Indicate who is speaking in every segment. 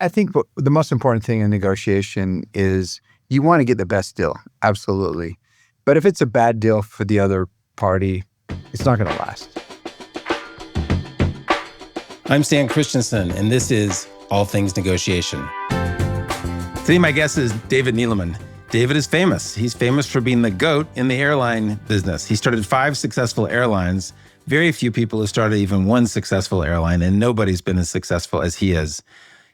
Speaker 1: I think the most important thing in negotiation is you want to get the best deal, absolutely. But if it's a bad deal for the other party, it's not going to last.
Speaker 2: I'm Stan Christensen, and this is All Things Negotiation. Today, my guest is David Neeleman. David is famous. He's famous for being the GOAT in the airline business. He started 5 successful airlines. Very few people have started even one successful airline, and nobody's been as successful as he is.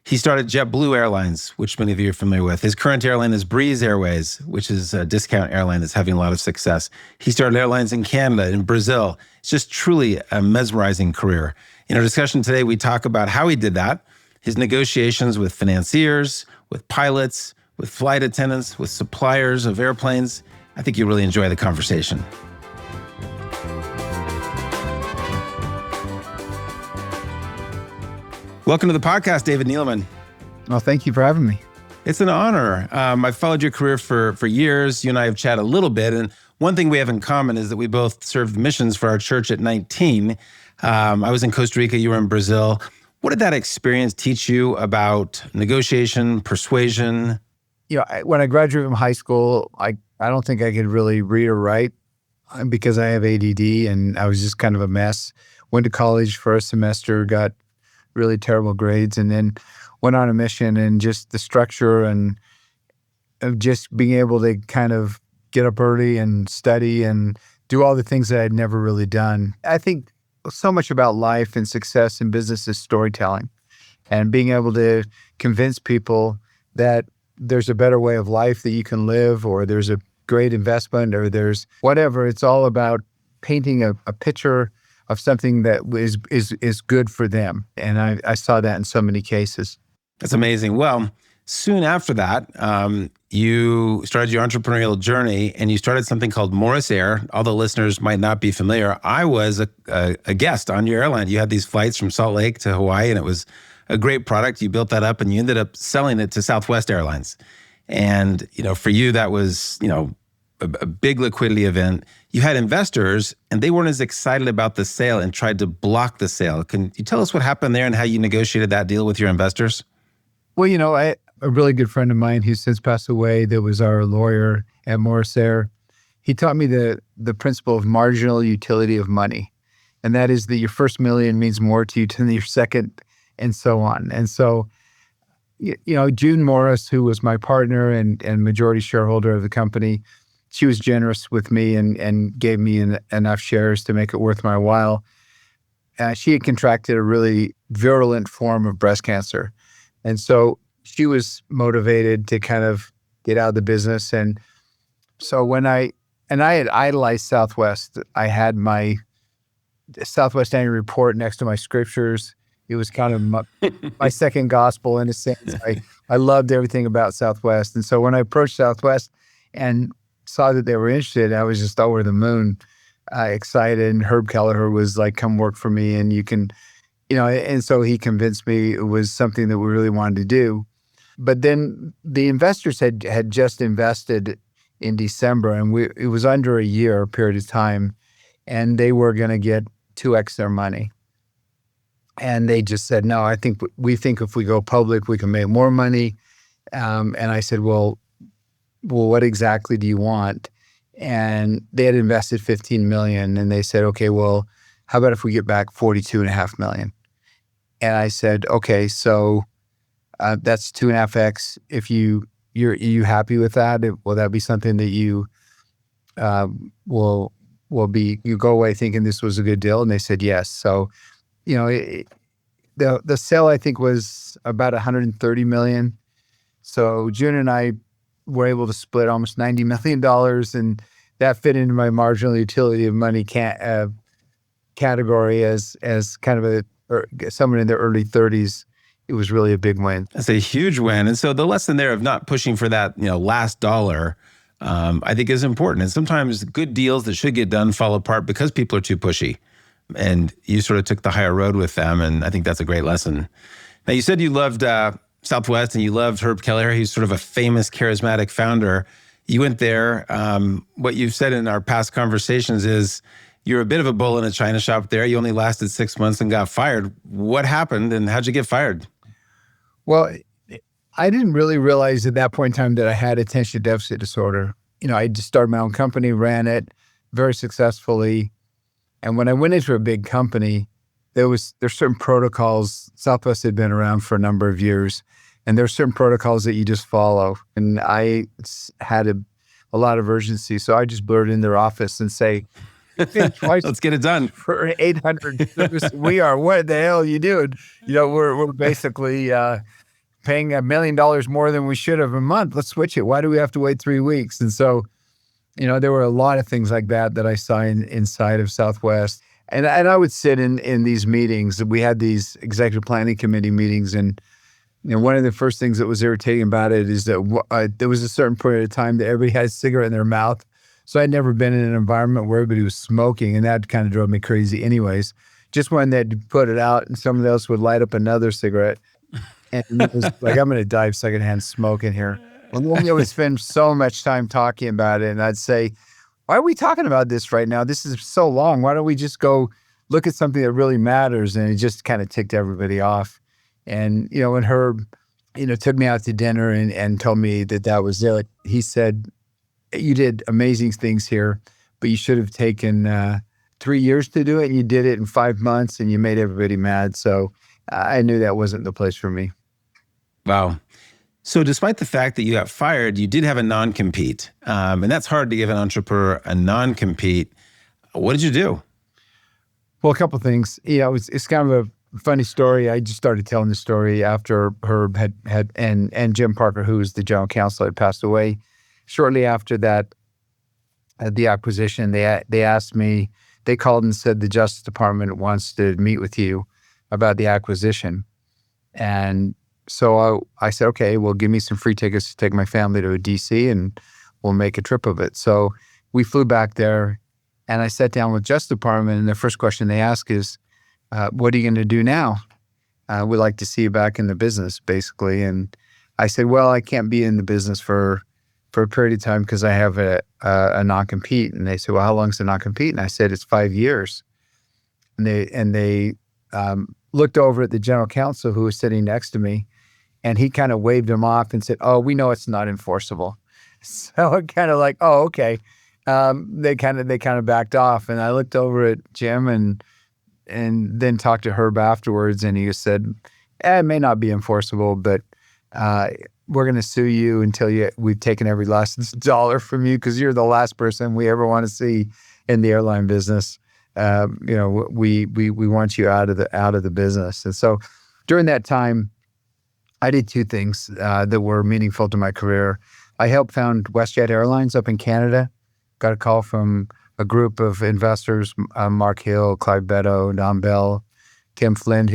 Speaker 2: He started JetBlue Airlines, which many of you are familiar with. His current airline is Breeze Airways, which is a discount airline that's having a lot of success. He started airlines in Canada, in Brazil. It's just truly a mesmerizing career. In our discussion today, we talk about how he did that, his negotiations with financiers, with pilots, with flight attendants, with suppliers of airplanes. I think you'll really enjoy the conversation. Welcome to the podcast, David Neeleman.
Speaker 1: Well, thank you for having me.
Speaker 2: It's an honor. I've followed your career for years. You and I have chatted a little bit. And one thing we have in common is that we both served missions for our church at 19. I was in Costa Rica, you were in Brazil. What did that experience teach you about negotiation, persuasion?
Speaker 1: You know, when I graduated from high school, I don't think I could really read or write because I have ADD and I was just kind of a mess. Went to college for a semester, got really terrible grades, and then went on a mission, and just the structure and of just being able to kind of get up early and study and do all the things that I'd never really done. I think so much about life and success in business is storytelling and being able to convince people that there's a better way of life that you can live, or there's a great investment, or there's whatever. It's all about painting a picture of something that is good for them. And I saw that in so many cases.
Speaker 2: That's amazing. Well, soon after that, you started your entrepreneurial journey and you started something called Morris Air. Although listeners might not be familiar, I was a guest on your airline. You had these flights from Salt Lake to Hawaii, and it was a great product. You built that up and you ended up selling it to Southwest Airlines. And, for you, that was, a big liquidity event. You had investors and they weren't as excited about the sale and tried to block the sale. Can you tell us what happened there and how you negotiated that deal with your investors?
Speaker 1: Well, a really good friend of mine who's since passed away, that was our lawyer at Morris Air, he taught me the principle of marginal utility of money. And that is that your first million means more to you than your second, and so on. And so, June Morris, who was my partner and majority shareholder of the company, she was generous with me and gave me enough shares to make it worth my while. She had contracted a really virulent form of breast cancer. And so she was motivated to kind of get out of the business. And so I had idolized Southwest. I had my Southwest annual report next to my scriptures. It was kind of my second gospel in a sense. I loved everything about Southwest. And so when I approached Southwest and saw that they were interested, I was just over the moon, excited. And Herb Kelleher was like, come work for me and you can, and so he convinced me it was something that we really wanted to do. But then the investors had just invested in December, and it was under a year period of time, and they were going to get 2x their money. And they just said, no, we think if we go public, we can make more money. And I said, well, what exactly do you want? And they had invested $15 million, and they said, okay, well, how about if we get back $42.5 million? And I said, okay, so that's 2.5x. If you're happy with that, will that be something that you will you go away thinking this was a good deal? And they said yes. So, the sale I think was about $130 million. So June and I were able to split almost $90 million, and that fit into my marginal utility of money category as kind of someone in their early 30s. It was really a big win.
Speaker 2: That's a huge win. And so the lesson there of not pushing for that, last dollar, I think is important. And sometimes good deals that should get done fall apart because people are too pushy. And you sort of took the higher road with them. And I think that's a great lesson. Now, you said you loved Southwest and you loved Herb Kelleher. He's sort of a famous, charismatic founder. You went there. What you've said in our past conversations is you're a bit of a bull in a china shop there. You only lasted 6 months and got fired. What happened and how'd you get fired?
Speaker 1: Well, I didn't really realize at that point in time that I had attention deficit disorder. I just started my own company, ran it very successfully. And when I went into a big company, there's certain protocols. Southwest had been around for a number of years, and there's certain protocols that you just follow. And I had a lot of urgency, so I just blurted in their office and say,
Speaker 2: let's get it done.
Speaker 1: For 800 service, we are, what the hell are you doing? We're basically paying $1 million more than we should have a month. Let's switch it. Why do we have to wait 3 weeks? And so, there were a lot of things like that I saw inside of Southwest. And I would sit in these meetings. We had these executive planning committee meetings. And one of the first things that was irritating about it is that there was a certain period of time that everybody had a cigarette in their mouth. So I'd never been in an environment where everybody was smoking. And that kind of drove me crazy anyways. Just when they'd put it out and someone else would light up another cigarette. And it was like, I'm going to dive secondhand smoke in here. And then they would spend so much time talking about it. And I'd say, why are we talking about this right now? This is so long. Why don't we just go look at something that really matters? And it just kind of ticked everybody off. And, when Herb, took me out to dinner and told me that was it, he said, you did amazing things here, but you should have taken 3 years to do it. And you did it in 5 months and you made everybody mad. So I knew that wasn't the place for me.
Speaker 2: Wow. So despite the fact that you got fired, you did have a non-compete. And that's hard to give an entrepreneur a non-compete. What did you do?
Speaker 1: Well, a couple of things. It's kind of a funny story. I just started telling the story after Herb had and Jim Parker, who was the general counsel, had passed away. Shortly after that, the acquisition, they asked me, they called and said the Justice Department wants to meet with you about the acquisition. And so I said, okay, well, give me some free tickets to take my family to DC and we'll make a trip of it. So we flew back there and I sat down with Justice Department and the first question they ask is, what are you going to do now? We'd like to see you back in the business, basically. And I said, well, I can't be in the business for a period of time because I have a non-compete. And they said, well, how long is the non-compete? And I said, it's 5 years. And they looked over at the general counsel who was sitting next to me, and he kind of waved him off and said, oh, we know it's not enforceable. So it kind of like, oh, okay. They kind of backed off. And I looked over at Jim and then talked to Herb afterwards, and he said, it may not be enforceable, but we're going to sue you until we've taken every last dollar from you because you're the last person we ever want to see in the airline business. We want you out of the business. And so during that time, I did two things that were meaningful to my career. I helped found WestJet Airlines up in Canada. Got a call from a group of investors, Mark Hill, Clive Beto, Don Bell, Tim Flynn,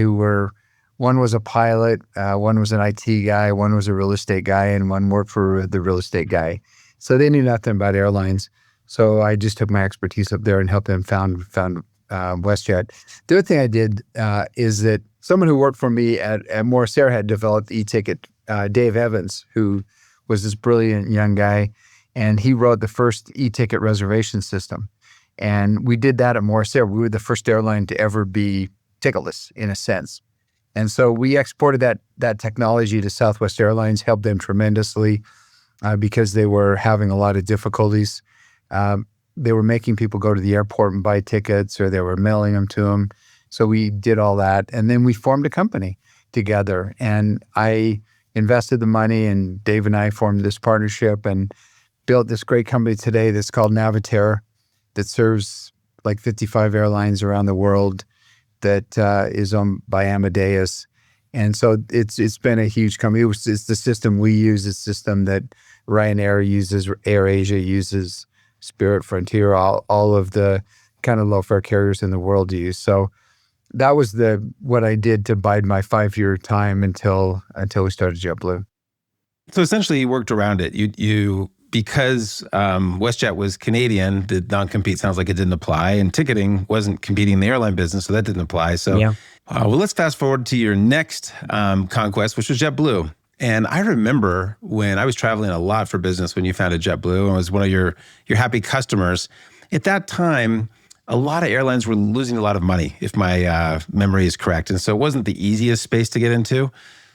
Speaker 1: one was a pilot, one was an IT guy, one was a real estate guy, and one worked for the real estate guy. So they knew nothing about airlines. So I just took my expertise up there and helped them found WestJet. The other thing I did is that someone who worked for me at Morris Air had developed e-ticket, Dave Evans, who was this brilliant young guy, and he wrote the first e-ticket reservation system. And we did that at Morris Air. We were the first airline to ever be ticketless, in a sense. And so we exported that technology to Southwest Airlines, helped them tremendously because they were having a lot of difficulties. They were making people go to the airport and buy tickets, or they were mailing them to them. So we did all that. And then we formed a company together. And I invested the money, and Dave and I formed this partnership and built this great company today that's called Navitaire, that serves like 55 airlines around the world, that is owned by Amadeus. And so it's been a huge company. It's the system we use, the system that Ryanair uses, AirAsia uses, Spirit, Frontier, all of the kind of low-fare carriers in the world use. So that was what I did to bide my 5-year time until we started JetBlue.
Speaker 2: So essentially you worked around it. You because WestJet was Canadian, the non-compete sounds like it didn't apply, and ticketing wasn't competing in the airline business, so that didn't apply. So,
Speaker 1: yeah.
Speaker 2: Well, let's fast forward to your next conquest, which was JetBlue. And I remember when I was traveling a lot for business when you founded JetBlue and was one of your happy customers. At that time, a lot of airlines were losing a lot of money, if my memory is correct. And so it wasn't the easiest space to get into.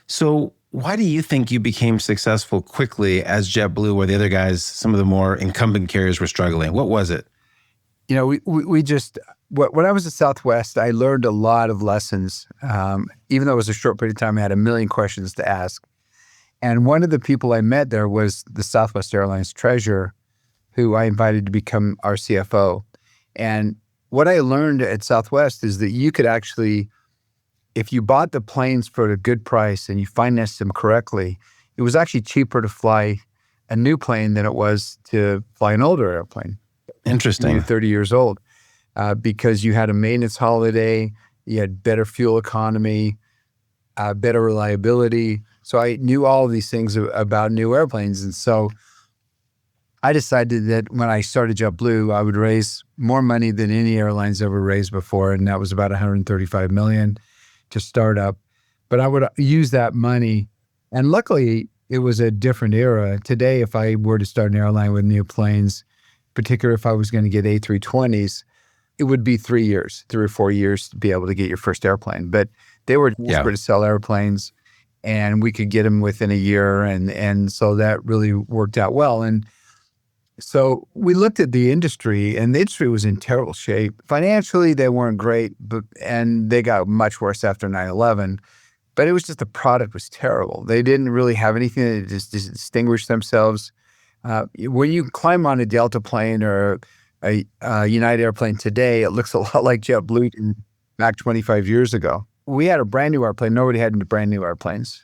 Speaker 2: So Why do you think you became successful quickly as JetBlue, where the other guys, some of the more incumbent carriers, were struggling? What was it?
Speaker 1: We just, when I was at Southwest, I learned a lot of lessons. Even though it was a short period of time, I had a million questions to ask. And one of the people I met there was the Southwest Airlines treasurer, who I invited to become our CFO. And what I learned at Southwest is that you could actually, if you bought the planes for a good price and you financed them correctly, it was actually cheaper to fly a new plane than it was to fly an older airplane.
Speaker 2: Interesting.
Speaker 1: You're 30 years old, because you had a maintenance holiday, you had better fuel economy, better reliability. So I knew all of these things about new airplanes. And so I decided that when I started JetBlue, I would raise more money than any airlines ever raised before. And that was about $135 million to start up. But I would use that money. And luckily, it was a different era. Today, if I were to start an airline with new planes, particularly if I was going to get A320s, it would be 3 or 4 years to be able to get your first airplane. But they were desperate to sell airplanes, and we could get them within a year. And so that really worked out well. And so we looked at the industry, and the industry was in terrible shape. Financially, they weren't great, and they got much worse after 9/11. But it was just the product was terrible. They didn't really have anything that just distinguished themselves. When you climb on a Delta plane or a United airplane today, it looks a lot like JetBlue back 25 years ago. We had a brand new airplane. Nobody had brand new airplanes.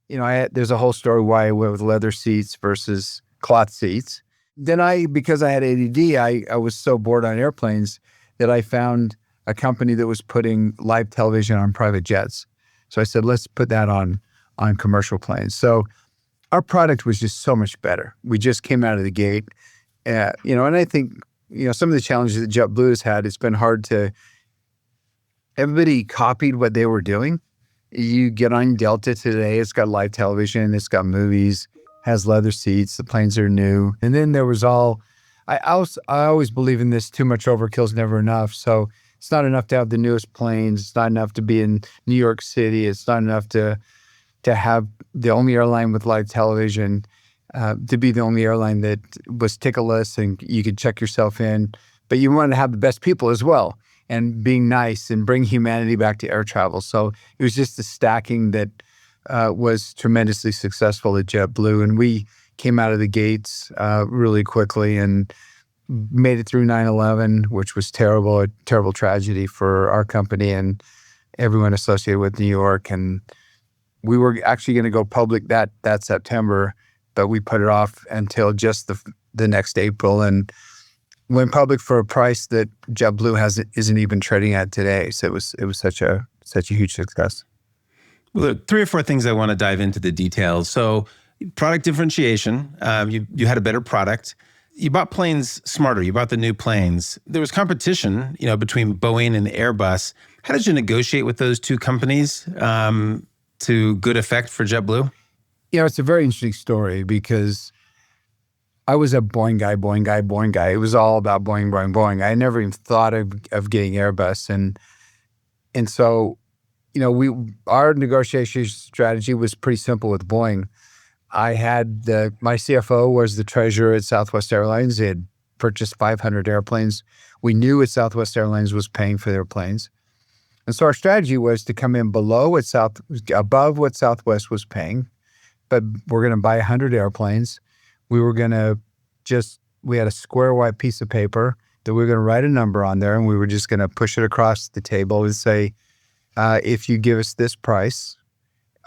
Speaker 1: There's a whole story why I went with leather seats versus cloth seats. Then because I had ADD, I was so bored on airplanes that I found a company that was putting live television on private jets. So I said, let's put that on commercial planes. So our product was just so much better. We just came out of the gate. And I think, some of the challenges that JetBlue has had, it's been hard to, everybody copied what they were doing. You get on Delta today, it's got live television, it's got movies, has leather seats, the planes are new. And then there was I always believe in this, too much overkill is never enough. So it's not enough to have the newest planes. It's not enough to be in New York City. It's not enough to have the only airline with live television, to be the only airline that was ticketless and you could check yourself in. But you want to have the best people as well, and being nice and bring humanity back to air travel. So it was just the stacking that was tremendously successful at JetBlue. And we came out of the gates really quickly and made it through 9/11, which was a terrible tragedy for our company and everyone associated with New York. And we were actually going to go public that September, but we put it off until just the next April and went public for a price that JetBlue isn't even trading at today. So it was such a huge success.
Speaker 2: Well, there are 3 or 4 things I want to dive into the details. So product differentiation, you had a better product. You bought planes smarter. You bought the new planes. There was competition, between Boeing and Airbus. How did you negotiate with those 2 companies to good effect for JetBlue?
Speaker 1: It's a very interesting story because I was a Boeing guy. It was all about Boeing. I never even thought of getting Airbus. And so, our negotiation strategy was pretty simple with Boeing. I had my CFO was the treasurer at Southwest Airlines. They had purchased 500 airplanes. We knew what Southwest Airlines was paying for their planes. And so our strategy was to come in above what Southwest was paying, but we're going to buy 100 airplanes. We had a square white piece of paper that we were going to write a number on there, and we were just going to push it across the table and say, if you give us this price,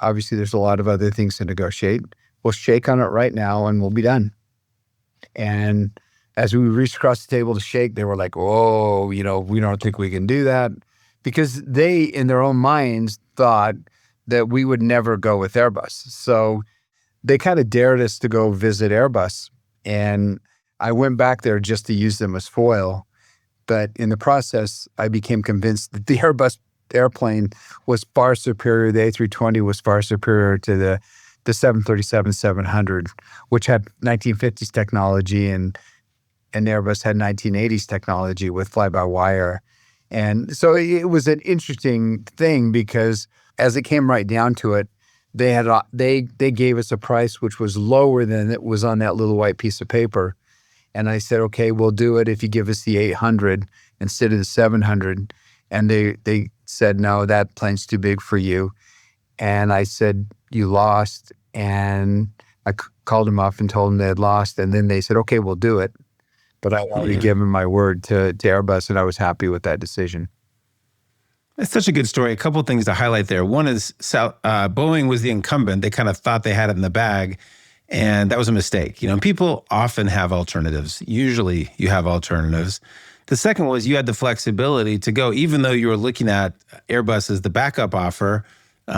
Speaker 1: obviously there's a lot of other things to negotiate. We'll shake on it right now and we'll be done. And as we reached across the table to shake, they were like, "Oh, we don't think we can do that," because they, in their own minds, thought that we would never go with Airbus. So they kind of dared us to go visit Airbus. And I went back there just to use them as foil. But in the process, I became convinced that the Airbus airplane was far superior. The A320 was far superior to the 737-700, which had 1950s technology, and Airbus had 1980s technology with fly-by-wire. And so it was an interesting thing because as it came right down to it, they gave us a price which was lower than it was on that little white piece of paper. And I said, okay, we'll do it if you give us the 800 instead of the 700. And they said, no, that plane's too big for you. And I said, you lost. And I called them up and told them they had lost. And then they said, okay, we'll do it. But I already given my word to Airbus, and I was happy with that decision.
Speaker 2: That's such a good story. A couple of things to highlight there. One is Boeing was the incumbent. They kind of thought they had it in the bag, and that was a mistake. And people often have alternatives. Usually you have alternatives. The second was you had the flexibility to go, even though you were looking at Airbus as the backup offer,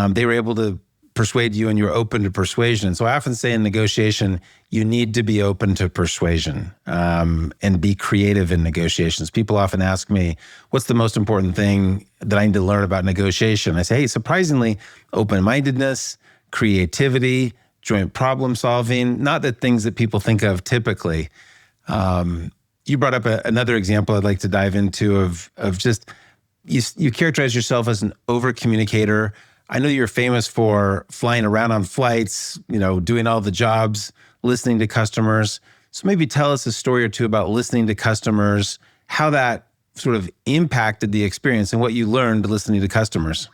Speaker 2: they were able to persuade you and you were open to persuasion. So I often say in negotiation, you need to be open to persuasion and be creative in negotiations. People often ask me, what's the most important thing that I need to learn about negotiation? I say, hey, surprisingly, open-mindedness, creativity, joint problem solving, not the things that people think of typically. You brought up another example I'd like to dive into of just, you characterize yourself as an over-communicator. I know you're famous for flying around on flights, doing all the jobs, listening to customers. So maybe tell us a story or two about listening to customers, how that sort of impacted the experience and what you learned listening to customers.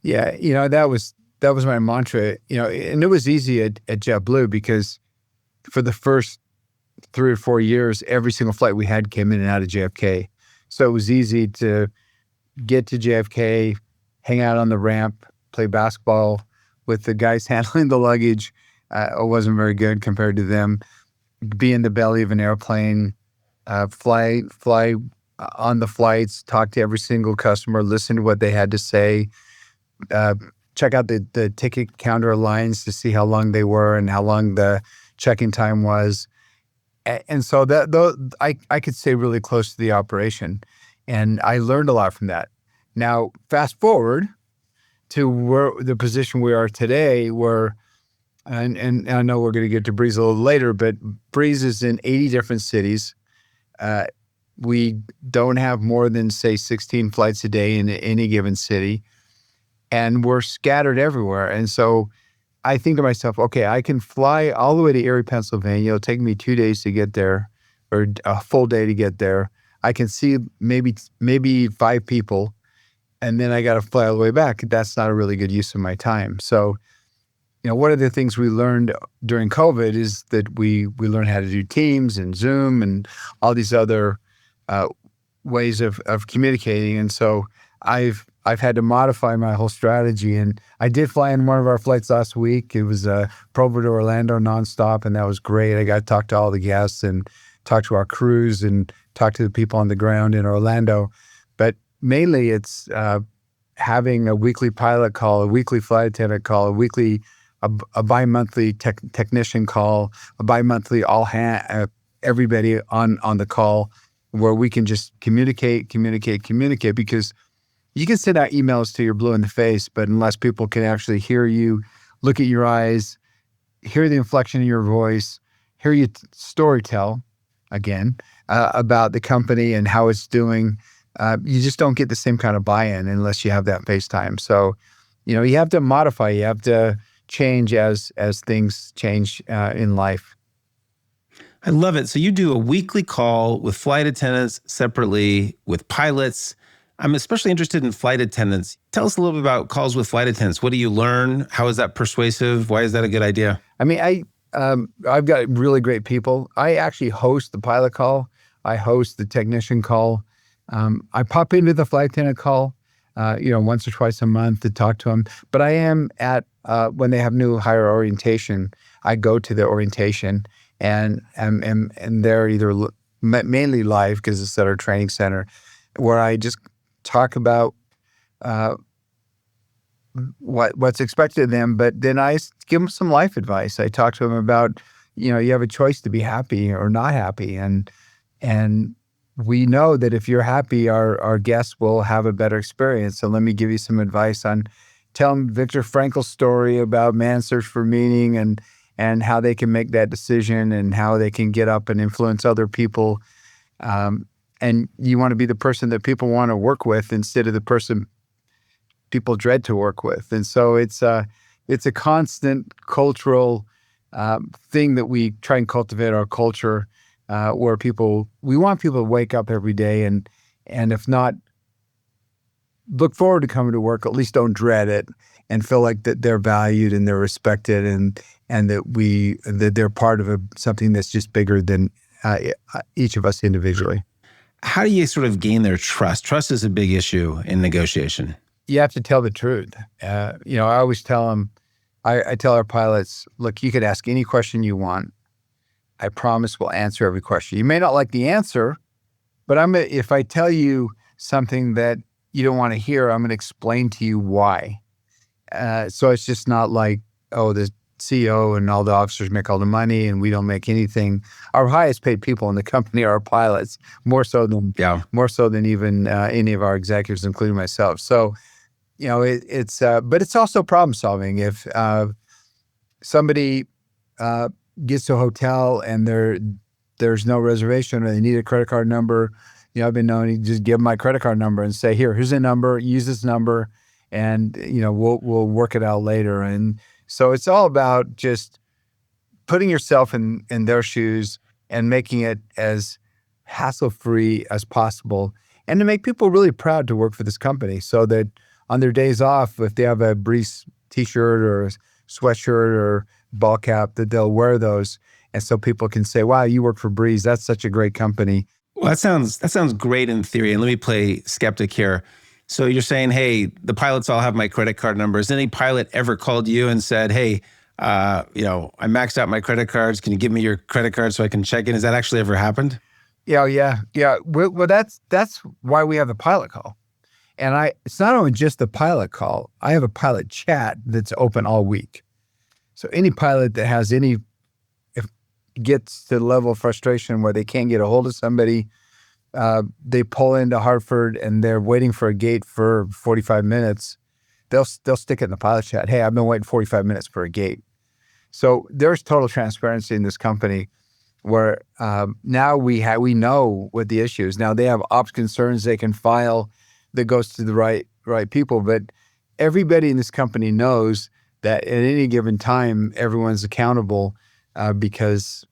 Speaker 1: Yeah, that was my mantra, and it was easy at JetBlue because for the first 3 or 4 years, every single flight we had came in and out of JFK. So it was easy to get to JFK, hang out on the ramp, play basketball with the guys handling the luggage. I wasn't very good compared to them. Be in the belly of an airplane, fly on the flights, talk to every single customer, listen to what they had to say, check out the ticket counter lines to see how long they were and how long the check-in time was. And so I could stay really close to the operation. And I learned a lot from that. Now, fast forward to the position we are today, where, and I know we're going to get to Breeze a little later, but Breeze is in 80 different cities. We don't have more than, say, 16 flights a day in any given city, and we're scattered everywhere. And so I think to myself, okay, I can fly all the way to Erie, Pennsylvania. It'll take me 2 days to get there, or a full day to get there. I can see maybe 5 people, and then I got to fly all the way back. That's not a really good use of my time. So, one of the things we learned during COVID is that we learned how to do Teams and Zoom and all these other ways of communicating. And so I've had to modify my whole strategy. And I did fly in one of our flights last week. It was Provo to Orlando nonstop, and that was great. I got to talk to all the guests and talk to our crews and talk to the people on the ground in Orlando. But mainly it's having a weekly pilot call, a weekly flight attendant call, a bi-monthly technician call, a bi-monthly everybody on the call, where we can just communicate, because you can send out emails till you're blue in the face, but unless people can actually hear you, look at your eyes, hear the inflection in your voice, hear you story tell, again, about the company and how it's doing, you just don't get the same kind of buy-in unless you have that FaceTime. So, you have to modify, you have to change as things change in life.
Speaker 2: I love it. So you do a weekly call with flight attendants separately, with pilots. I'm especially interested in flight attendants. Tell us a little bit about calls with flight attendants. What do you learn? How is that persuasive? Why is that a good idea?
Speaker 1: I mean, I've got really great people. I actually host the pilot call. I host the technician call. I pop into the flight attendant call, once or twice a month to talk to them. But I am at, when they have new hire orientation, I go to the orientation and they're either mainly live because it's at our training center, where I just talk about what's expected of them, but then I give them some life advice. I talk to them about, you have a choice to be happy or not happy. And we know that if you're happy, our guests will have a better experience. So let me give you some advice on, tell them Viktor Frankl's story about man's search for meaning and how they can make that decision and how they can get up and influence other people. And you want to be the person that people want to work with instead of the person people dread to work with. And so it's it's a constant cultural thing that we try and cultivate our culture, where we want people to wake up every day and if not, look forward to coming to work, at least don't dread it and feel like that they're valued and they're respected and that they're part of something that's just bigger than each of us individually.
Speaker 2: How do you sort of gain their trust? Trust is a big issue in negotiation.
Speaker 1: You have to tell the truth. I always tell them, I tell our pilots, look, you could ask any question you want. I promise we'll answer every question. You may not like the answer, but if I tell you something that you don't want to hear, I'm going to explain to you why. So it's just not like, oh, the CEO and all the officers make all the money and we don't make anything. Our highest paid people in the company are our pilots, more so than even any of our executives, including myself. So, but it's also problem solving. If somebody gets to a hotel and there's no reservation or they need a credit card number, I've been known to just give them my credit card number and say, here's a number, use this number, and we'll work it out later. And so it's all about just putting yourself in their shoes and making it as hassle-free as possible, and to make people really proud to work for this company, so that on their days off, if they have a Breeze t-shirt or a sweatshirt or ball cap, that they'll wear those, and so people can say, wow, you work for Breeze. That's such a great company.
Speaker 2: Well, that sounds great in theory. And let me play skeptic here. So you're saying, hey, the pilots all have my credit card numbers. Any pilot ever called you and said, hey, I maxed out my credit cards. Can you give me your credit card so I can check in? Has that actually ever happened?
Speaker 1: Yeah. Well, that's why we have the pilot call. And it's not only just the pilot call. I have a pilot chat that's open all week. So any pilot that gets to the level of frustration where they can't get a hold of somebody, they pull into Hartford and they're waiting for a gate for 45 minutes. They'll stick it in the pilot chat. Hey, I've been waiting 45 minutes for a gate. So there's total transparency in this company, where now we know what the issue is. Now they have ops concerns they can file that goes to the right people, but everybody in this company knows that at any given time everyone's accountable, because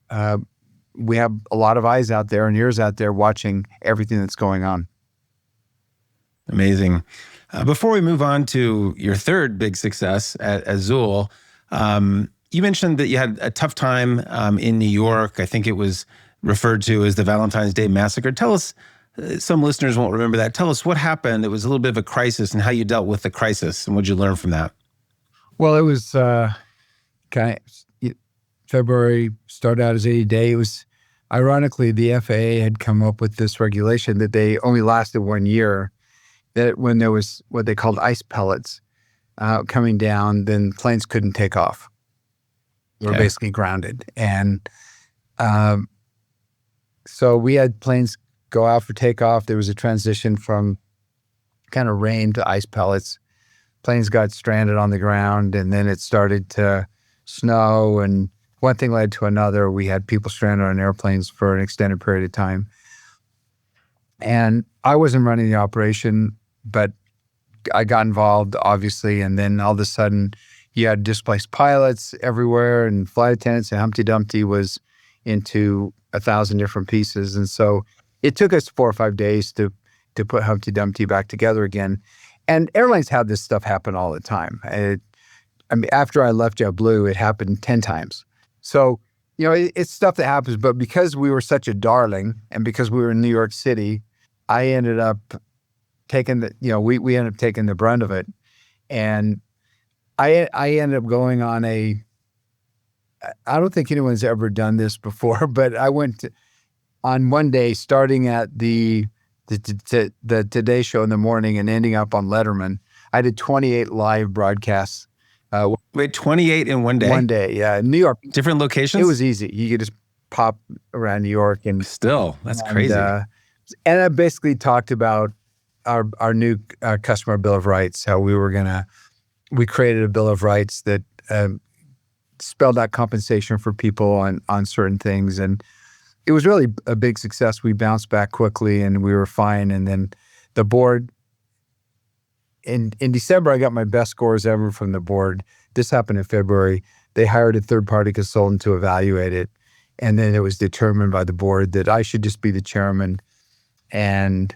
Speaker 1: we have a lot of eyes out there and ears out there watching everything that's going on.
Speaker 2: Amazing. Before we move on to your third big success at Azul, you mentioned that you had a tough time in New York. I think it was referred to as the Valentine's Day Massacre. Tell us, some listeners won't remember that. Tell us what happened. It was a little bit of a crisis, and how you dealt with the crisis, and what did you learn from that?
Speaker 1: Well, it was February, started out as 80 day. It was, ironically, the FAA had come up with this regulation that they only lasted 1 year, that when there was what they called ice pellets coming down, then planes couldn't take off. They were basically grounded. And so we had planes go out for takeoff. There was a transition from kind of rain to ice pellets. Planes got stranded on the ground, and then it started to snow, and one thing led to another. We had people stranded on airplanes for an extended period of time. And I wasn't running the operation, but I got involved, obviously, and then all of a sudden you had displaced pilots everywhere, and flight attendants, and Humpty Dumpty was into 1,000 different pieces. And so it took us 4 or 5 days to put Humpty Dumpty back together again. And airlines have this stuff happen all the time. After I left JetBlue, it happened 10 times. So, it's stuff that happens, but because we were such a darling and because we were in New York City, I ended up taking we ended up taking the brunt of it. And I ended up going on I don't think anyone's ever done this before, but I went on one day, starting at the Today Show in the morning and ending up on Letterman. I did 28 live broadcasts.
Speaker 2: Wait, 28 in one day?
Speaker 1: One day, yeah. In New York.
Speaker 2: Different locations?
Speaker 1: It was easy. You could just pop around New York.
Speaker 2: Still, that's crazy.
Speaker 1: And I basically talked about our new customer Bill of Rights, how we created a Bill of Rights that spelled out compensation for people on certain things. And it was really a big success. We bounced back quickly and we were fine. And then the board in December, I got my best scores ever from the board. This happened in February. They hired a third-party consultant to evaluate it. And then it was determined by the board that I should just be the chairman. And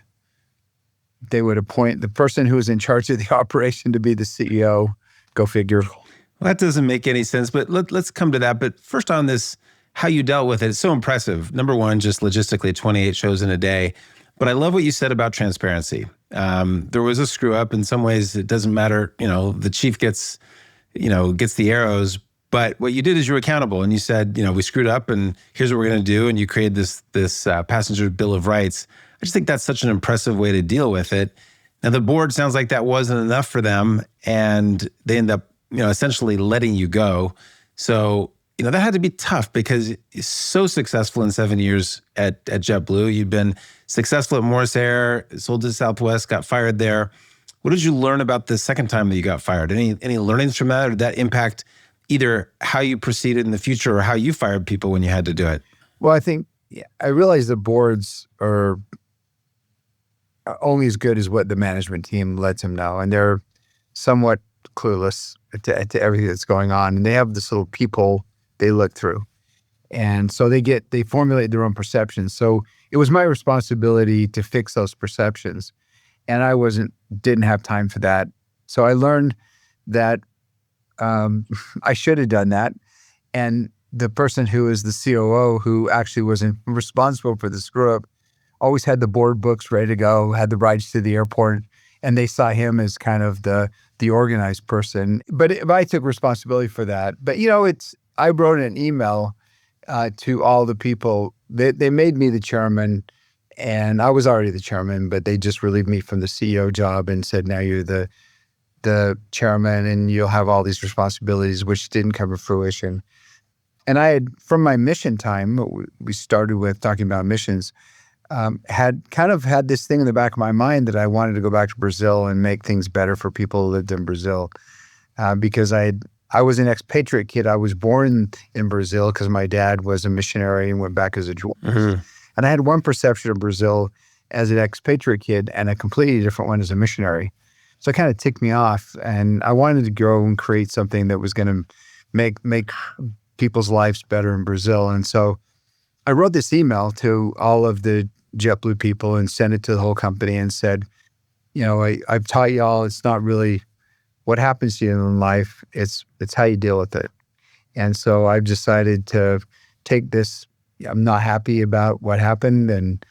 Speaker 1: they would appoint the person who was in charge of the operation to be the CEO. Go figure.
Speaker 2: Well, that doesn't make any sense, but let's come to that. But first on this, how you dealt with it, it's so impressive. Number one, just logistically, 28 shows in a day. But I love what you said about transparency. There was a screw up. In some ways, it doesn't matter. The chief gets the arrows. But what you did is you were accountable, and you said, we screwed up, and here's what we're going to do. And you created this passenger bill of rights. I just think that's such an impressive way to deal with it. Now, the board sounds like that wasn't enough for them, and they end up, essentially letting you go. So, that had to be tough because you're so successful in 7 years at JetBlue. You've been successful at Morris Air, sold to Southwest, got fired there. What did you learn about the second time that you got fired? Any learnings from that, or did that impact either how you proceeded in the future or how you fired people when you had to do it?
Speaker 1: Well, I realize the boards are only as good as what the management team lets them know. And they're somewhat clueless to everything that's going on. And they have this little peephole they look through. And so they formulate their own perceptions. So it was my responsibility to fix those perceptions. And I didn't have time for that. So I learned that I should have done that. And the person who is the COO, who actually was responsible for the screw up, always had the board books ready to go, had the rides to the airport, and they saw him as kind of the organized person. But I took responsibility for that. But I wrote an email to all the people. They made me the chairman, and I was already the chairman, but they just relieved me from the CEO job and said, now you're the chairman and you'll have all these responsibilities, which didn't come to fruition. And I had, from my mission time, we started with talking about missions, had this thing in the back of my mind that I wanted to go back to Brazil and make things better for people who lived in Brazil. Because I was an expatriate kid. I was born in Brazil because my dad was a missionary and went back as a journalist. Mm-hmm. And I had one perception of Brazil as an expatriate kid and a completely different one as a missionary. So it kind of ticked me off, and I wanted to go and create something that was going to make people's lives better in Brazil. And so I wrote this email to all of the JetBlue people and sent it to the whole company and said, I've taught y'all it's not really what happens to you in life, it's how you deal with it. And so I've decided to take this. I'm not happy about what happened, and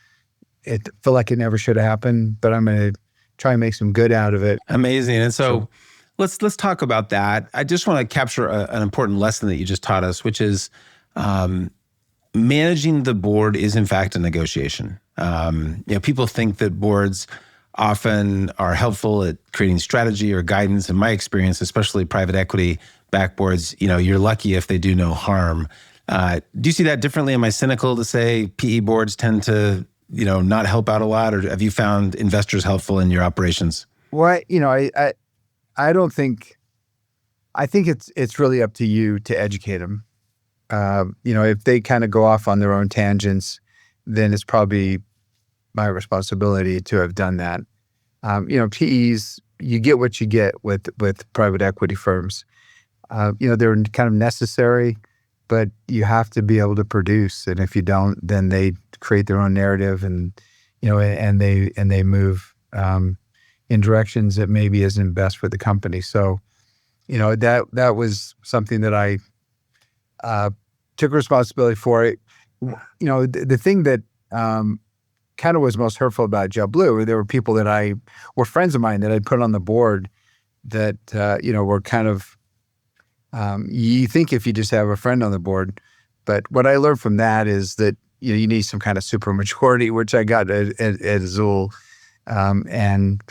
Speaker 1: it feel like it never should have happened, but I'm going to try and make some good out of it.
Speaker 2: Amazing. And so let's talk about that. I just want to capture an important lesson that you just taught us, which is managing the board is in fact a negotiation. People think that boards often are helpful at creating strategy or guidance. In my experience, especially private equity backed boards, you're lucky if they do no harm. Do you see that differently? Am I cynical to say PE boards tend to not help out a lot, or have you found investors helpful in your operations?
Speaker 1: Well, I don't think. I think it's really up to you to educate them. If they kind of go off on their own tangents, then it's probably my responsibility to have done that. PEs, you get what you get with private equity firms. They're kind of necessary, but you have to be able to produce. And if you don't, then they create their own narrative, and they move in directions that maybe isn't best for the company. So, that was something that I took responsibility for. It. The thing that kind of was most hurtful about JetBlue, there were people that were friends of mine that I'd put on the board that were kind of. You think if you just have a friend on the board, but what I learned from that is that you need some kind of super majority, which I got at Azul, and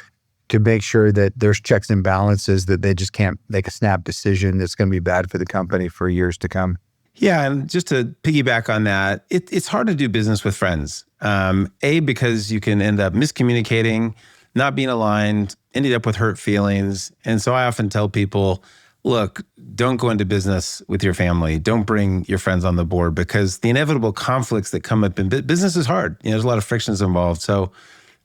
Speaker 1: to make sure that there's checks and balances, that they just can't make a snap decision that's going to be bad for the company for years to come.
Speaker 2: Yeah, and just to piggyback on that, it's hard to do business with friends. Because you can end up miscommunicating, not being aligned, ending up with hurt feelings. And so I often tell people, look, don't go into business with your family. Don't bring your friends on the board, because the inevitable conflicts that come up in business is hard. There's a lot of frictions involved. So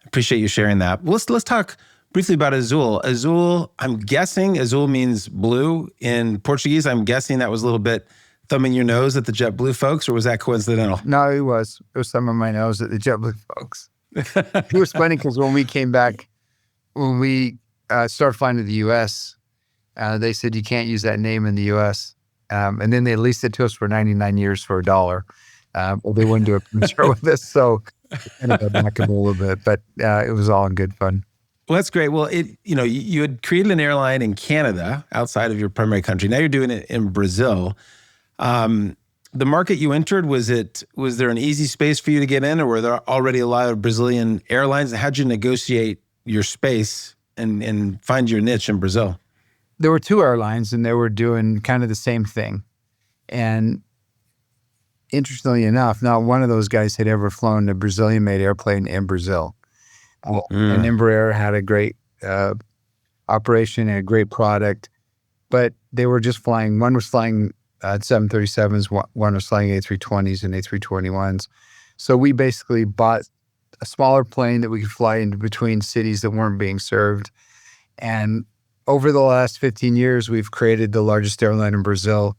Speaker 2: I appreciate you sharing that. Let's talk briefly about Azul. Azul, I'm guessing Azul means blue in Portuguese. I'm guessing that was a little bit thumbing your nose at the JetBlue folks, or was that coincidental?
Speaker 1: No, it was. It was some of my nose at the JetBlue folks. It was funny because when we came back, when we started flying to the U.S., they said, you can't use that name in the U.S. And then they leased it to us for 99 years for $1. Well, they wouldn't do a picture with us, so kind of back them a little bit. But it was all in good fun.
Speaker 2: Well, that's great. Well, you had created an airline in Canada outside of your primary country. Now you're doing it in Brazil. The market you entered, was there an easy space for you to get in, or were there already a lot of Brazilian airlines? How'd you negotiate your space and find your niche in Brazil?
Speaker 1: There were two airlines, and they were doing kind of the same thing. And interestingly enough, not one of those guys had ever flown a Brazilian-made airplane in Brazil. And Embraer had a great operation and a great product, but they were just flying. One was flying 737s, one was flying A320s and A321s. So we basically bought a smaller plane that we could fly into between cities that weren't being served. And over the last 15 years, we've created the largest airline in Brazil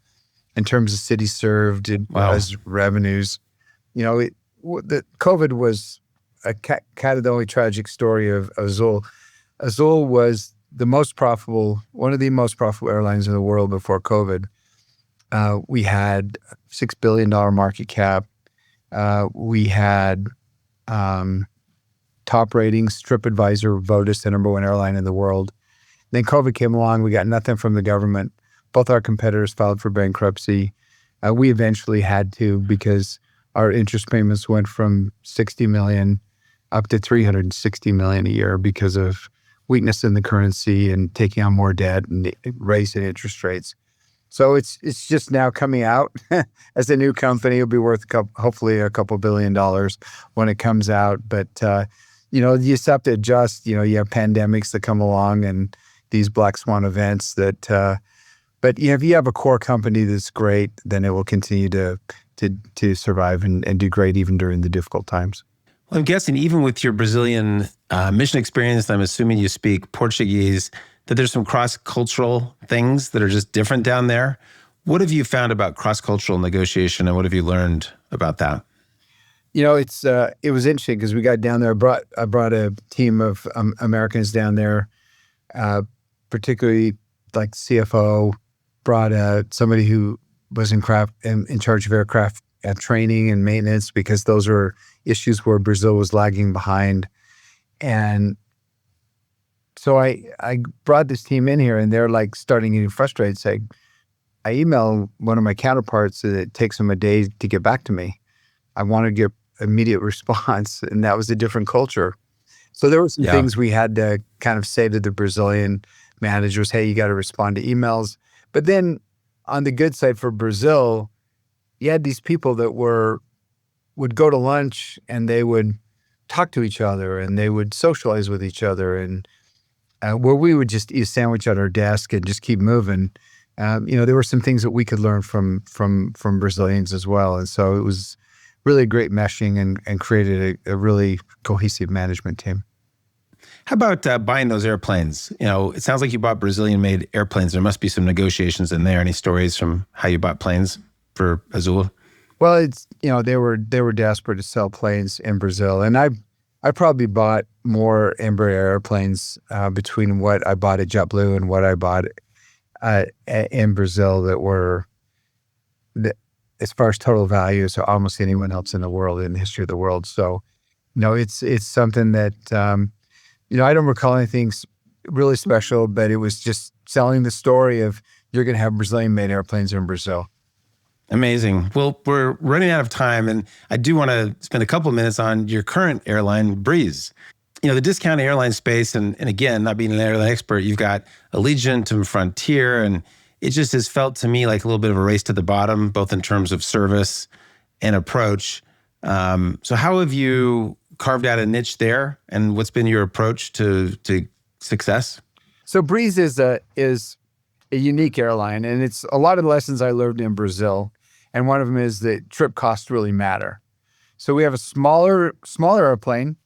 Speaker 1: in terms of cities served as revenues. The COVID was kind of the only tragic story of Azul. Azul was one of the most profitable airlines in the world before COVID. We had $6 billion market cap. We had top ratings. TripAdvisor voted us the #1 airline in the world. Then COVID came along. We got nothing from the government. Both our competitors filed for bankruptcy. We eventually had to, because our interest payments went from $60 million up to $360 million a year because of weakness in the currency and taking on more debt and raising interest rates. So it's just now coming out as a new company. It'll be worth hopefully a couple $2 billion when it comes out. But you just have to adjust. You have pandemics that come along and these black swan events that. But if you have a core company that's great, then it will continue to survive and do great even during the difficult times.
Speaker 2: Well, I'm guessing even with your Brazilian mission experience, I'm assuming you speak Portuguese, that there's some cross-cultural things that are just different down there. What have you found about cross-cultural negotiation, and what have you learned about that?
Speaker 1: It was interesting because we got down there. I brought a team of Americans down there, particularly like CFO, brought somebody who was in charge of aircraft training and maintenance, because those were issues where Brazil was lagging behind. And so I brought this team in here, and they're like starting getting frustrated, saying, I email one of my counterparts and it takes them a day to get back to me. I want to get immediate response, and that was a different culture. So there were some things we had to kind of say to the Brazilian managers, hey, you got to respond to emails. But then on the good side for Brazil, you had these people that would go to lunch and they would talk to each other and they would socialize with each other, and where we would just eat a sandwich at our desk and just keep moving. There were some things that we could learn from Brazilians as well. And so it was really a great meshing and created a really cohesive management team.
Speaker 2: How about buying those airplanes? It sounds like you bought Brazilian-made airplanes. There must be some negotiations in there. Any stories from how you bought planes for Azul?
Speaker 1: Well, it's they were desperate to sell planes in Brazil, and I probably bought more Embraer airplanes between what I bought at JetBlue and what I bought in Brazil that were, as far as total value, so almost anyone else in the world, in the history of the world. So, it's something that I don't recall anything really special, but it was just selling the story of you're going to have Brazilian-made airplanes in Brazil.
Speaker 2: Amazing. Well, we're running out of time, and I do want to spend a couple of minutes on your current airline, Breeze. The discount airline space, and again, not being an airline expert, you've got Allegiant and Frontier, and it just has felt to me like a little bit of a race to the bottom, both in terms of service and approach. So how have you carved out a niche there, and what's been your approach to success?
Speaker 1: So Breeze is a unique airline, and it's a lot of the lessons I learned in Brazil. And one of them is that trip costs really matter. So we have a smaller airplane,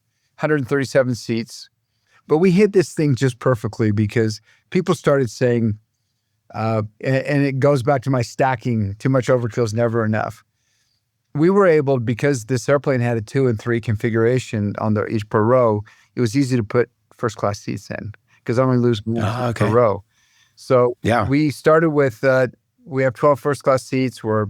Speaker 1: 137 seats. But we hit this thing just perfectly because people started saying, and it goes back to my stacking, too much overkill is never enough. We were able, because this airplane had a 2 and 3 configuration on each per row, it was easy to put first class seats in because I only lose one per row. So we started with, we have 12 first class seats. We're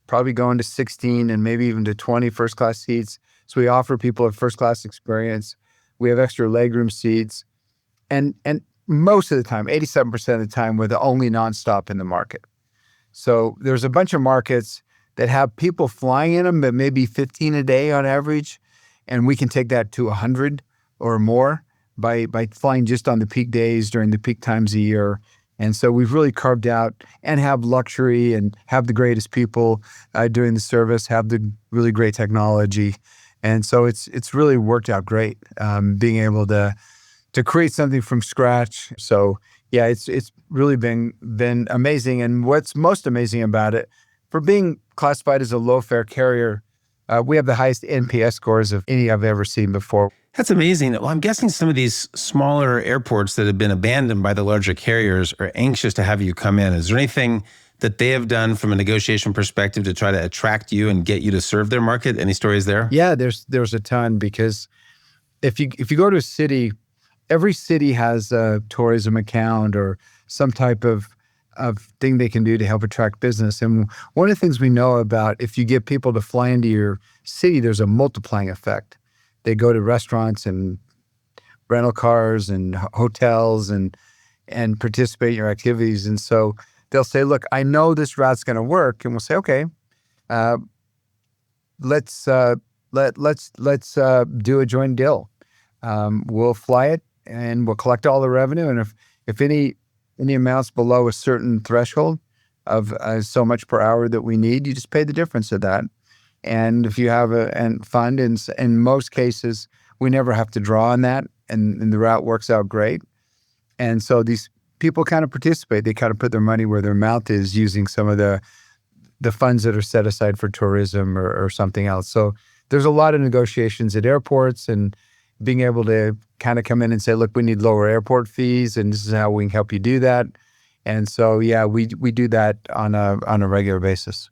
Speaker 1: probably going to 16 and maybe even to 20 first class seats. So we offer people a first class experience. We have extra legroom seats. And most of the time, 87% of the time, we're the only nonstop in the market. So there's a bunch of markets that have people flying in them, but maybe 15 a day on average. And we can take that to 100 or more by flying just on the peak days during the peak times a year. And so we've really carved out and have luxury and have the greatest people doing the service, have the really great technology. And so it's really worked out great, being able to create something from scratch. So yeah, it's really been amazing. And what's most amazing about it, for being classified as a low fare carrier, we have the highest NPS scores of any I've ever seen before.
Speaker 2: That's amazing. Well, I'm guessing some of these smaller airports that have been abandoned by the larger carriers are anxious to have you come in. Is there anything that they have done from a negotiation perspective to try to attract you and get you to serve their market? Any stories there?
Speaker 1: Yeah, there's a ton, because if you go to a city, every city has a tourism account or some type of thing they can do to help attract business. And one of the things we know about, if you get people to fly into your city, there's a multiplying effect. They go to restaurants and rental cars and hotels and participate in your activities. And so they'll say, look, I know this route's going to work. And we'll say, okay, let's do a joint deal. We'll fly it and we'll collect all the revenue. And if any amounts below a certain threshold of so much per hour that we need, you just pay the difference of that. And if you have a fund, in most cases, we never have to draw on that, and the route works out great. And so these people kind of participate. They kind of put their money where their mouth is, using some of the funds that are set aside for tourism or something else. So there's a lot of negotiations at airports, and being able to kind of come in and say, look, we need lower airport fees, and this is how we can help you do that. And so, yeah, we do that on a regular basis.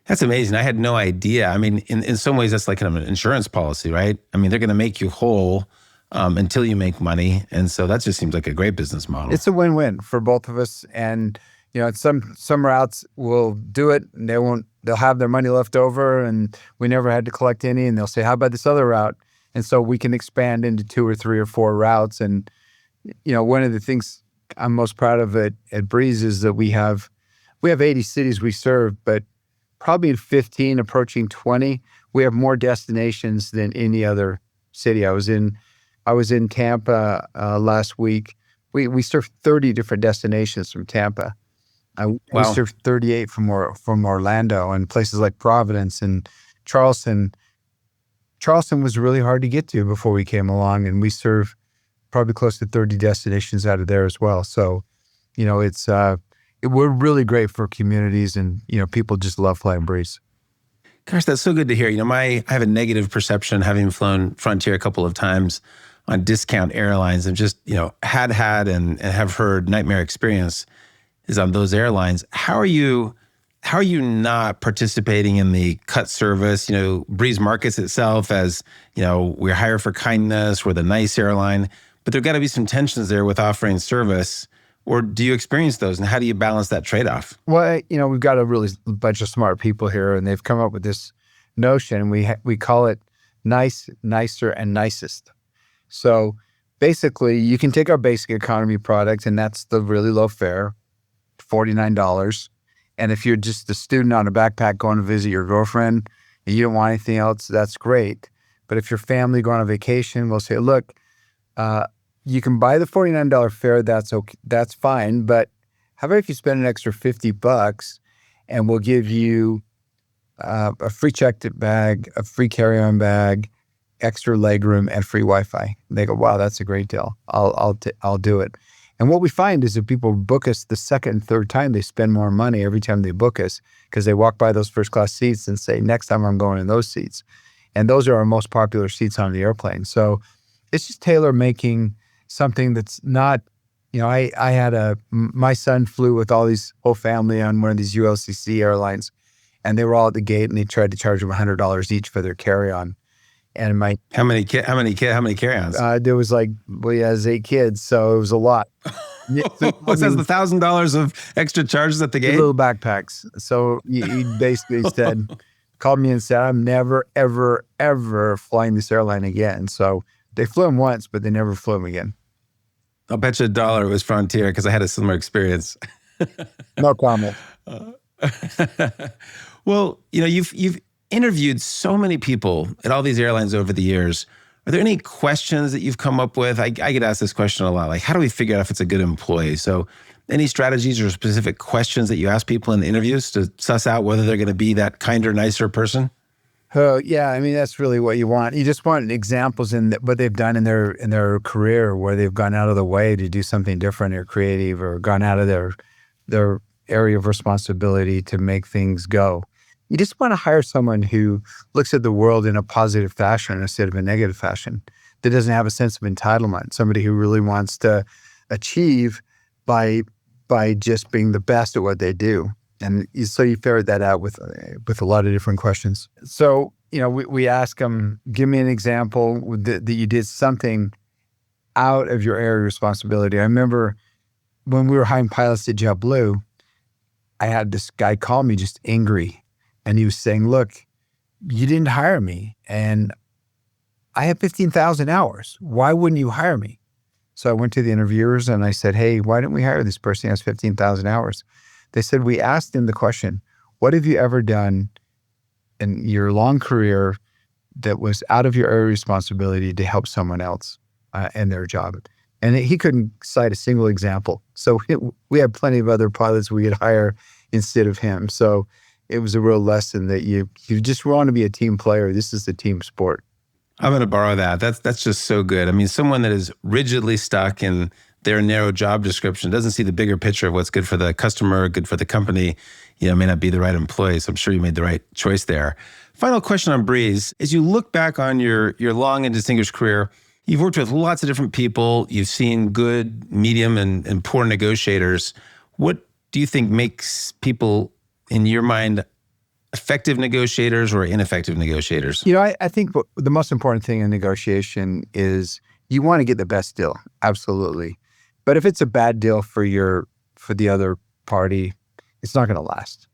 Speaker 2: That's amazing. I had no idea. I mean, in some ways, that's like kind of an insurance policy, right? I mean, they're going to make you whole until you make money. And so that just seems like a great business model.
Speaker 1: It's a win-win for both of us. And, you know, some routes will do it and they'll have their money left over and we never had to collect any. And they'll say, how about this other route? And so we can expand into 2 or 3 or 4 routes. And, you know, one of the things I'm most proud of at Breeze is that we have 80 cities we serve, but probably in 15, approaching 20, we have more destinations than any other city. I was in Tampa last week. We served 30 different destinations from Tampa.
Speaker 2: Wow.
Speaker 1: We served 38 from Orlando and places like Providence and Charleston. Charleston was really hard to get to before we came along, and we serve probably close to 30 destinations out of there as well. So, you know, we're really great for communities, and, you know, people just love flying Breeze.
Speaker 2: Gosh, that's so good to hear. You know, I have a negative perception, having flown Frontier a couple of times on discount airlines, and just, you know, had and have heard nightmare experience is on those airlines. How are you not participating in the cut service? You know, Breeze markets itself as, you know, we're hired for kindness, we're the nice airline, but there've got to be some tensions there with offering service. Or do you experience those, and how do you balance that trade-off?
Speaker 1: Well, you know, we've got a really bunch of smart people here, and they've come up with this notion. We call it nice, nicer, and nicest. So basically, you can take our basic economy product, and that's the really low fare, $49. And if you're just a student on a backpack going to visit your girlfriend and you don't want anything else, that's great. But if your family going on vacation, we'll say, look, you can buy the $49 fare, that's okay, that's fine, but how about if you spend an extra $50 and we'll give you a free checked bag, a free carry-on bag, extra legroom, and free Wi-Fi. And they go, wow, that's a great deal. I'll do it. And what we find is that people book us the second and third time, they spend more money every time they book us, because they walk by those first class seats and say, next time I'm going in those seats. And those are our most popular seats on the airplane. So It's just tailor making something that's not, my son flew with all these whole family on one of these ULCC airlines, and they were all at the gate, and they tried to charge them $100 each for their carry-on. And
Speaker 2: how many carry-ons?
Speaker 1: There was he has 8 kids, so it was a lot.
Speaker 2: What's that, the $1,000 of extra charges at the gate?
Speaker 1: Little backpacks. So he basically called me and said, I'm never, ever, ever flying this airline again. So they flew him once, but they never flew him again.
Speaker 2: I'll bet you $1 it was Frontier because I had a similar experience.
Speaker 1: No comment.
Speaker 2: Well, you've interviewed so many people at all these airlines over the years. Are there any questions that you've come up with? I get asked this question a lot. Like, how do we figure out if it's a good employee? So any strategies or specific questions that you ask people in the interviews to suss out whether they're going to be that kinder, nicer person?
Speaker 1: Oh, yeah. I mean, that's really what you want. You just want examples in what they've done in their career where they've gone out of the way to do something different or creative or gone out of their area of responsibility to make things go. You just want to hire someone who looks at the world in a positive fashion instead of a negative fashion, that doesn't have a sense of entitlement, somebody who really wants to achieve by just being the best at what they do. And so you ferret that out with a lot of different questions. So, we ask them, give me an example that you did something out of your area of responsibility. I remember when we were hiring pilots at JetBlue, I had this guy call me just angry. And he was saying, look, you didn't hire me. And I have 15,000 hours. Why wouldn't you hire me? So I went to the interviewers and I said, hey, why didn't we hire this person who has 15,000 hours? They said, we asked him the question, what have you ever done in your long career that was out of your area of responsibility to help someone else in their job? And he couldn't cite a single example. So we had plenty of other pilots we could hire instead of him. So it was a real lesson that you just want to be a team player. This is a team sport.
Speaker 2: I'm going to borrow that. That's just so good. I mean, someone that is rigidly stuck in their narrow job description doesn't see the bigger picture of what's good for the customer, good for the company, may not be the right employee. So I'm sure you made the right choice there. Final question on Breeze. As you look back on your long and distinguished career, you've worked with lots of different people. You've seen good, medium, and poor negotiators. What do you think makes people, in your mind, effective negotiators or ineffective negotiators?
Speaker 1: I think the most important thing in negotiation is you want to get the best deal. Absolutely. But if it's a bad deal for the other party, it's not going to last.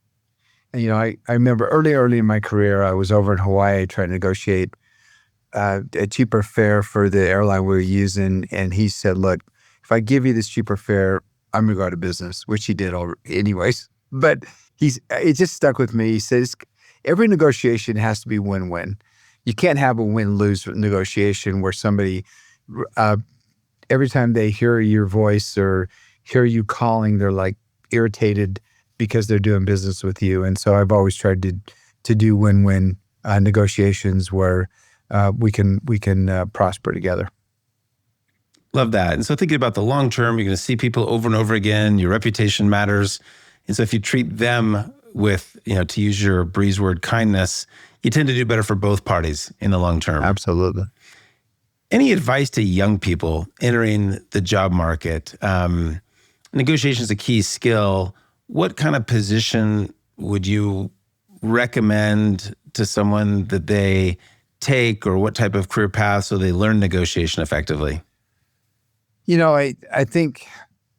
Speaker 1: And, I remember early in my career, I was over in Hawaii trying to negotiate a cheaper fare for the airline we were using. And he said, look, if I give you this cheaper fare, I'm going to go out of business, which he did anyways. But it just stuck with me. He says, every negotiation has to be win-win. You can't have a win-lose negotiation where somebody, every time they hear your voice or hear you calling, they're like irritated because they're doing business with you. And so I've always tried to do win-win negotiations where we can prosper together.
Speaker 2: Love that. And so thinking about the long term, you're going to see people over and over again. Your reputation matters. And so if you treat them with, to use your Breeze word, kindness, you tend to do better for both parties in the long term.
Speaker 1: Absolutely.
Speaker 2: Any advice to young people entering the job market? Negotiation is a key skill. What kind of position would you recommend to someone that they take, or what type of career path so they learn negotiation effectively?
Speaker 1: I think,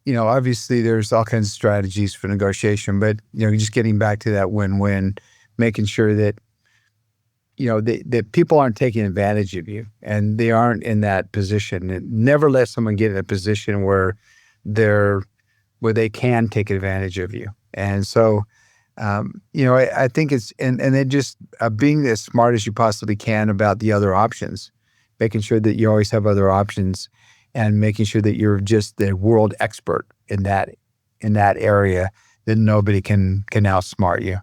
Speaker 1: obviously there's all kinds of strategies for negotiation, but, just getting back to that win-win, making sure that, that people aren't taking advantage of you and they aren't in that position. And never let someone get in a position where they can take advantage of you. And so, I think it's, and then just being as smart as you possibly can about the other options, making sure that you always have other options, and making sure that you're just the world expert in that area, that nobody can outsmart you.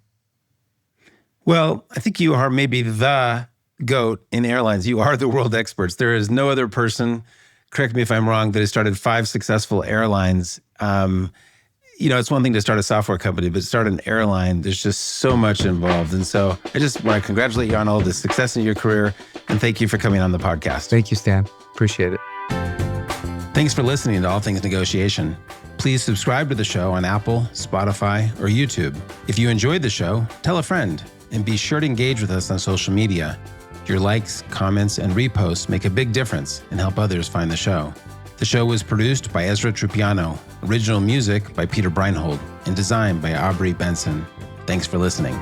Speaker 2: Well, I think you are maybe the GOAT in airlines. You are the world experts. There is no other person, correct me if I'm wrong, that has started 5 successful airlines. It's one thing to start a software company, but start an airline, there's just so much involved. And so I just want to congratulate you on all the success in your career. And thank you for coming on the podcast.
Speaker 1: Thank you, Stan. Appreciate it.
Speaker 2: Thanks for listening to All Things Negotiation. Please subscribe to the show on Apple, Spotify, or YouTube. If you enjoyed the show, tell a friend, and be sure to engage with us on social media. Your likes, comments, and reposts make a big difference and help others find the show. The show was produced by Ezra Trupiano, original music by Peter Breinhold, and designed by Aubrey Benson. Thanks for listening.